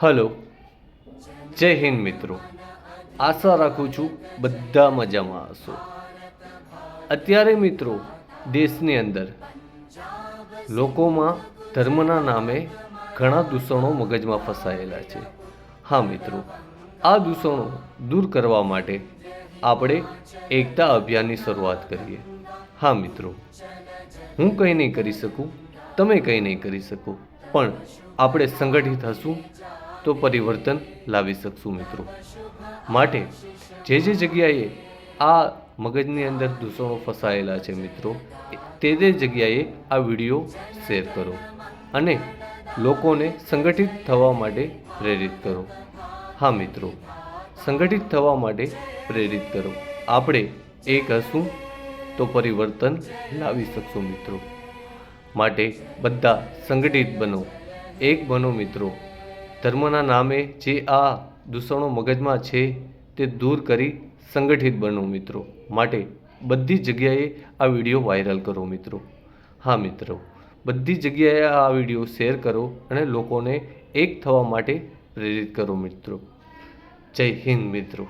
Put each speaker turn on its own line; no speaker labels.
Hello, જય હિન્દ મિત્રો. આશા રાખું છું બધા મજામાં હશો. અત્યારે મિત્રો દેશની અંદર લોકોમાં ધર્મના નામે ઘણા દૂષણો મગજમાં ફસાયેલા છે. હા મિત્રો, આ દૂષણો દૂર કરવા માટે આપણે એકતા અભિયાનની શરૂઆત કરીએ. હા મિત્રો, હું કંઈ નહીં કરી શકું, તમે કંઈ નહીં કરી શકો, પણ આપણે સંગઠિત હશું તો પરિવર્તન લાવી શકશું મિત્રો. માટે જે જગ્યાએ આ મગજની અંદર દૂષણો ફસાયેલા છે મિત્રો, તે જગ્યાએ આ વિડીયો શેર કરો અને લોકોને સંગઠિત થવા માટે પ્રેરિત કરો. હા મિત્રો, સંગઠિત થવા માટે પ્રેરિત કરો. આપણે એક હશું તો પરિવર્તન લાવી શકશું મિત્રો. માટે બધા સંગઠિત બનો, એક બનો મિત્રો. ધર્મના નામે જે આ દૂષણો મગજમાં છે તે દૂર કરી સંગઠિત બનો મિત્રો. માટે બધી જગ્યાએ આ વિડીયો વાયરલ કરો મિત્રો. હા મિત્રો, બધી જગ્યાએ આ વિડીયો શેર કરો અને લોકોને એક થવા માટે પ્રેરિત કરો મિત્રો. જય હિન્દ મિત્રો.